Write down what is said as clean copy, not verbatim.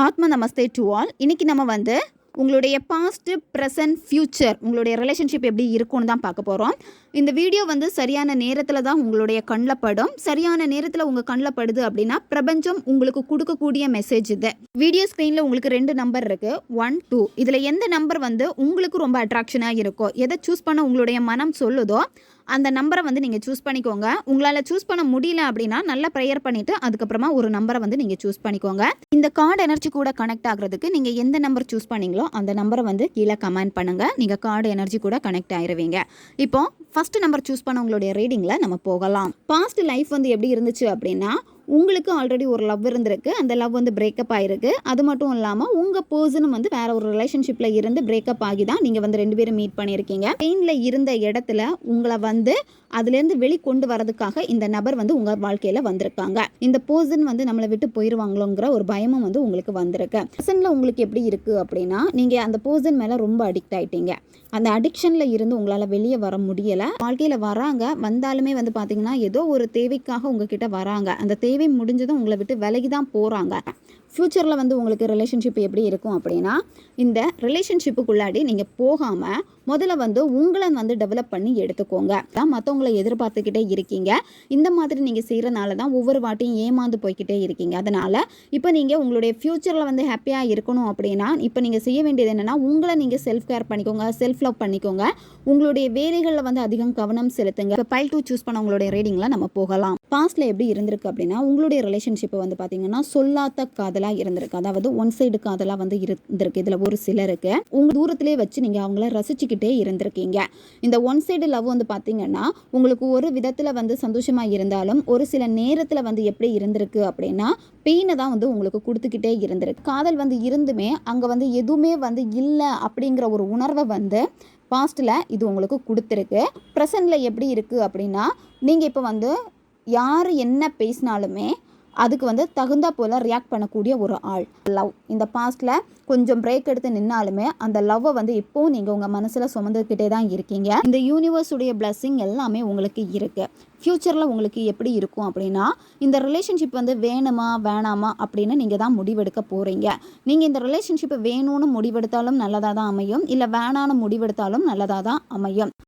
ஆத்ம நமஸ்தே to all. இன்றைக்கி நம்ம வந்து உங்களுடைய பாஸ்ட்டு ப்ரெசன்ட் ஃப்யூச்சர் உங்களுடைய ரிலேஷன்ஷிப் எப்படி இருக்கும்னு தான் பார்க்க போகிறோம். இந்த வீடியோ வந்து சரியான நேரத்தில் தான் உங்களுடைய கண்ணில் படும். சரியான நேரத்தில் உங்கள் கண்ணில் படுது அப்படின்னா பிரபஞ்சம் உங்களுக்கு கொடுக்கக்கூடிய மெசேஜ் இது. வீடியோ ஸ்க்ரீனில் உங்களுக்கு 2 நம்பர் இருக்குது, 1, 2. இதில் எந்த நம்பர் வந்து உங்களுக்கு ரொம்ப அட்ராக்ஷனாக இருக்கோ, எதை சூஸ் பண்ண உங்களுடைய மனம் சொல்லுதோ அந்த நம்பரை வந்து நீங்கள் சூஸ் பண்ணிக்கோங்க. உங்களால் சூஸ் பண்ண முடியல அப்படின்னா நல்லா ப்ரேயர் பண்ணிவிட்டு அதுக்கப்புறமா ஒரு நம்பரை வந்து நீங்கள் சூஸ் பண்ணிக்கோங்க. இந்த கார்டு எனர்ஜி கூட கனெக்ட் ஆகிறதுக்கு நீங்கள் எந்த நம்பர் சூஸ் பண்ணீங்களோ அந்த நம்பரை வந்து கீழே கமெண்ட் பண்ணுங்கள். நீங்கள் கார்டு எனர்ஜி கூட கனெக்ட் ஆகிருவீங்க. இப்போ ஃபஸ்ட்டு நம்பர் சூஸ் பண்ண உங்களுடைய ரீடிங்கில் நம்ம போகலாம். பாஸ்ட் லைஃப் வந்து எப்படி இருந்துச்சு அப்படின்னா, உங்களுக்கு ஆல்ரெடி ஒரு லவ் இருந்திருக்கு, அந்த லவ் வந்து பிரேக்கப் ஆகிருக்கு. அது மட்டும் இல்லாமல் உங்கள் பர்சனும் வந்து வேற ஒரு ரிலேஷன்ஷிப்பில் இருந்து பிரேக்கப் ஆகி தான் நீங்கள் வந்து 2 பேரும் மீட் பண்ணியிருக்கீங்க. பெயினில் இருந்த இடத்துல உங்களை வந்து அதுலேருந்து வெளிக்கொண்டு வரதுக்காக இந்த நபர் வந்து உங்கள் வாழ்க்கையில் வந்திருக்காங்க. இந்த பர்சன் வந்து நம்மளை விட்டு போயிடுவாங்களோங்கிற ஒரு பயமும் வந்து உங்களுக்கு வந்திருக்கு. பர்சனில் உங்களுக்கு எப்படி இருக்குது அப்படின்னா, நீங்கள் அந்த பர்சன் மேலே ரொம்ப அடிக்ட் ஆகிட்டீங்க. அந்த அடிக்ஷனில் இருந்து உங்களால் வெளியே வர முடியலை. வாழ்க்கையில் வந்தாலுமே வந்து பார்த்தீங்கன்னா ஏதோ ஒரு தேவைக்காக உங்ககிட்ட வராங்க. அந்த தேவை முடிஞ்சதும் உங்களை விட்டு விலகி தான் போகிறாங்க. ஃப்யூச்சரில் வந்து உங்களுக்கு ரிலேஷன்ஷிப் எப்படி இருக்கும் அப்படின்னா, இந்த ரிலேஷன்ஷிப்புக்குள்ளாடி நீங்கள் போகாமல் முதல்ல வந்து உங்களை வந்து டெவலப் பண்ணி எடுத்துக்கோங்க. மற்றவங்களை எதிர்பார்த்துக்கிட்டே இருக்கீங்க. இந்த மாதிரி நீங்கள் செய்கிறனால தான் ஒவ்வொரு வாட்டியும் ஏமாந்து போய்கிட்டே இருக்கீங்க. அதனால் இப்போ நீங்கள் உங்களுடைய ஃப்யூச்சரில் வந்து ஹாப்பியாக இருக்கணும் அப்படின்னா இப்போ நீங்கள் செய்ய வேண்டியது என்னென்னா, உங்களை நீங்கள் செல்ஃப் கேர் பண்ணிக்கோங்க, செல்ஃப் லவ் பண்ணிக்கோங்க. உங்களுடைய வேலைகளில் வந்து அதிகம் கவனம் செலுத்துங்க. இப்போ பைல் 2 சூஸ் பண்ண உங்களுடைய ரீடிங்கில் நம்ம போகலாம். பாஸ்ட்டில் எப்படி இருந்திருக்கு அப்படின்னா, உங்களுடைய ரிலேஷன்ஷிப்பை வந்து பார்த்தீங்கன்னா சொல்லாத காதலாக இருந்திருக்கு. அதாவது ஒன் சைடு காதலாக வந்து இருந்திருக்கு. இதில் ஒரு சிலருக்கு உங்கள் தூரத்திலே வச்சு நீங்கள் அவங்கள ரசிச்சுக்கிட்டே இருந்திருக்கீங்க. இந்த ஒன் சைடு லவ் வந்து பார்த்தீங்கன்னா உங்களுக்கு ஒரு விதத்தில் வந்து சந்தோஷமாக இருந்தாலும் ஒரு சில நேரத்தில் வந்து எப்படி இருந்திருக்கு அப்படின்னா பெயினை தான் வந்து உங்களுக்கு கொடுத்துக்கிட்டே இருந்திருக்கு. காதல் வந்து இருந்துமே அங்கே வந்து எதுவுமே வந்து இல்லை அப்படிங்கிற ஒரு உணர்வை வந்து பாஸ்ட்டில் இது உங்களுக்கு கொடுத்துருக்கு. ப்ரெசண்டில் எப்படி இருக்குது அப்படின்னா, நீங்கள் இப்போ வந்து யார் என்ன பேசினாலுமே அதுக்கு வந்து தகுந்த போல் ரியாக்ட் பண்ணக்கூடிய ஒரு ஆள். லவ் இந்த பாஸ்ட்டில் கொஞ்சம் பிரேக் எடுத்து நின்னாலுமே அந்த லவ்வை வந்து இப்போவும் நீங்கள் உங்கள் மனசில் சுமந்துக்கிட்டே தான் இருக்கீங்க. இந்த யூனிவர்ஸுடைய பிளஸ்ஸிங் எல்லாமே உங்களுக்கு இருக்குது. ஃப்யூச்சரில் உங்களுக்கு எப்படி இருக்கும் அப்படின்னா, இந்த ரிலேஷன்ஷிப் வந்து வேணுமா வேணாமா அப்படின்னு நீங்கள் தான் முடிவெடுக்க போகிறீங்க. நீங்கள் இந்த ரிலேஷன்ஷிப் வேணும்னு முடிவெடுத்தாலும் நல்லதாக தான் அமையும், இல்லை வேணான்னு முடிவெடுத்தாலும் நல்லதாக தான் அமையும்.